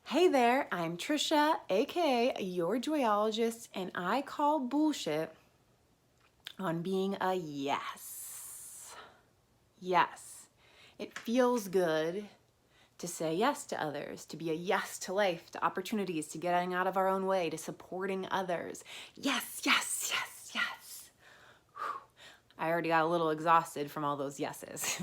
Hey there, I'm Trisha, aka your Joyologist, and I call bullshit on being a yes. Yes. It feels good to say yes to others, to be a yes to life, to opportunities, to getting out of our own way, to supporting others. Yes, yes, yes, yes. Whew. I already got a little exhausted from all those yeses.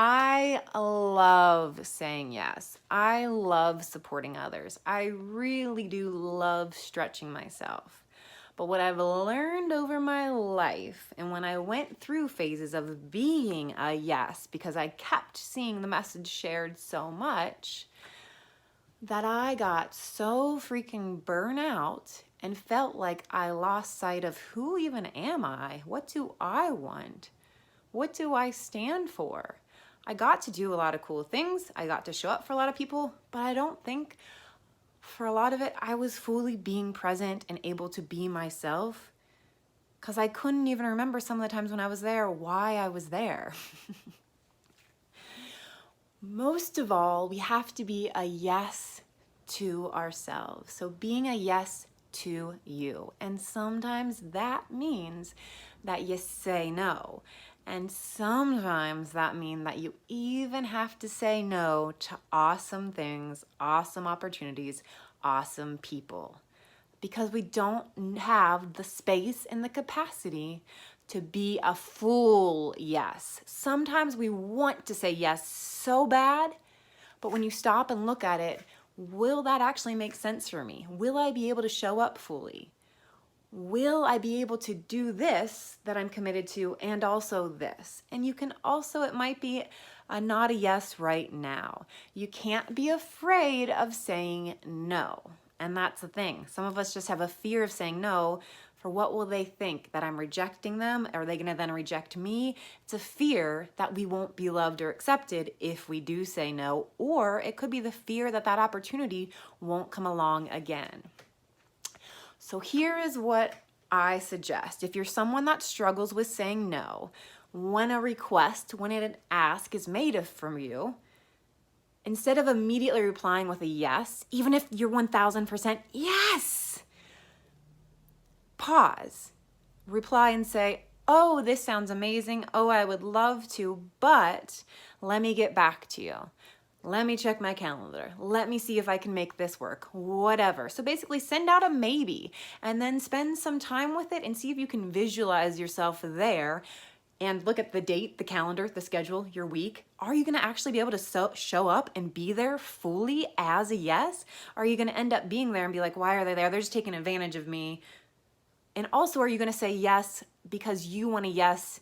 I love saying yes. I love supporting others. I really do love stretching myself. But what I've learned over my life, and when I went through phases of being a yes, because I kept seeing the message shared so much, that I got so freaking burnout and felt like I lost sight of who even am I? What do I want? What do I stand for? I got to do a lot of cool things. I got to show up for a lot of people, but I don't think for a lot of it, I was fully being present and able to be myself because I couldn't even remember some of the times when I was there, why I was there. Most of all, we have to be a yes to ourselves. So being a yes to you. And sometimes that means that you say no. And sometimes that means that you even have to say no to awesome things, awesome opportunities, awesome people. Because we don't have the space and the capacity to be a full yes. Sometimes we want to say yes so bad, but when you stop and look at it, will that actually make sense for me? Will I be able to show up fully? Will I be able to do this that I'm committed to and also this? And you can also, it might be not a yes right now. You can't be afraid of saying no. And that's the thing. Some of us just have a fear of saying no for what will they think? That I'm rejecting them? Are they gonna then reject me? It's a fear that we won't be loved or accepted if we do say no, or it could be the fear that that opportunity won't come along again. So here is what I suggest. If you're someone that struggles with saying no, when a request, when an ask is made from you, instead of immediately replying with a yes, even if you're 1000% yes, pause, reply and say, oh, this sounds amazing. Oh, I would love to, but let me get back to you. Let me check my calendar. Let me see if I can make this work, whatever. So basically send out a maybe and then spend some time with it and see if you can visualize yourself there and look at the date, the calendar, the schedule, your week. Are you gonna actually be able to show up and be there fully as a yes? Or are you gonna end up being there and be like, why are they there? They're just taking advantage of me. And also, are you gonna say yes because you want a yes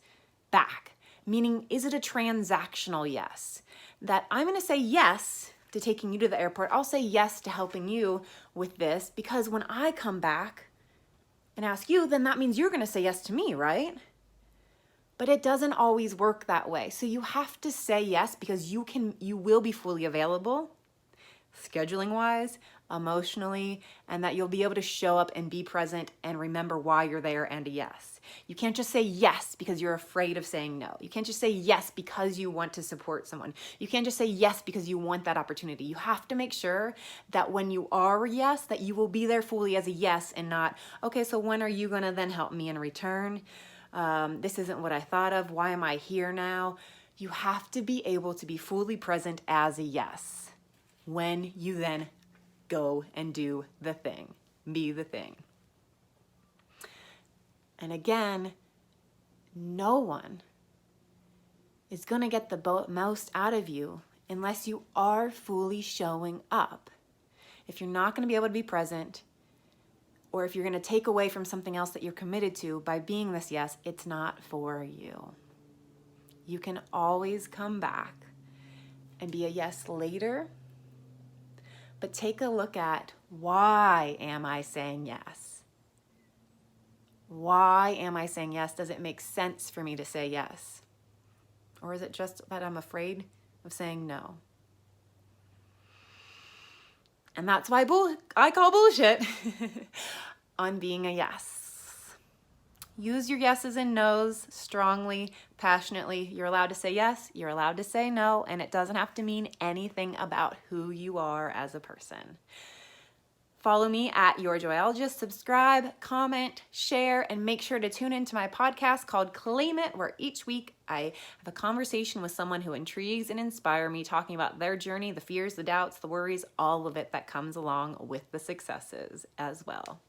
back? Meaning, is it a transactional yes? That I'm gonna say yes to taking you to the airport. I'll say yes to helping you with this because when I come back and ask you, then that means you're gonna say yes to me, right? But it doesn't always work that way. So you have to say yes because you will be fully available, scheduling wise, emotionally, and that you'll be able to show up and be present and remember why you're there and a yes. You can't just say yes because you're afraid of saying no. You can't just say yes because you want to support someone. You can't just say yes because you want that opportunity. You have to make sure that when you are a yes, that you will be there fully as a yes and not, okay, so when are you gonna then help me in return? This isn't what I thought of. Why am I here now? You have to be able to be fully present as a yes when you then go and do the thing, be the thing. And again, no one is going to get the most out of you unless you are fully showing up. If you're not going to be able to be present, or if you're going to take away from something else that you're committed to by being this yes, it's not for you. You can always come back and be a yes later, but take a look at, why am I saying yes? Why am I saying yes? Does it make sense for me to say yes? Or is it just that I'm afraid of saying no? And that's why I call bullshit on being a yes. Use your yeses and nos strongly, passionately. You're allowed to say yes, you're allowed to say no, and it doesn't have to mean anything about who you are as a person. Follow me at Your Joyologist, subscribe, comment, share, and make sure to tune into my podcast called Claim It, where each week I have a conversation with someone who intrigues and inspires me, talking about their journey, the fears, the doubts, the worries, all of it that comes along with the successes as well.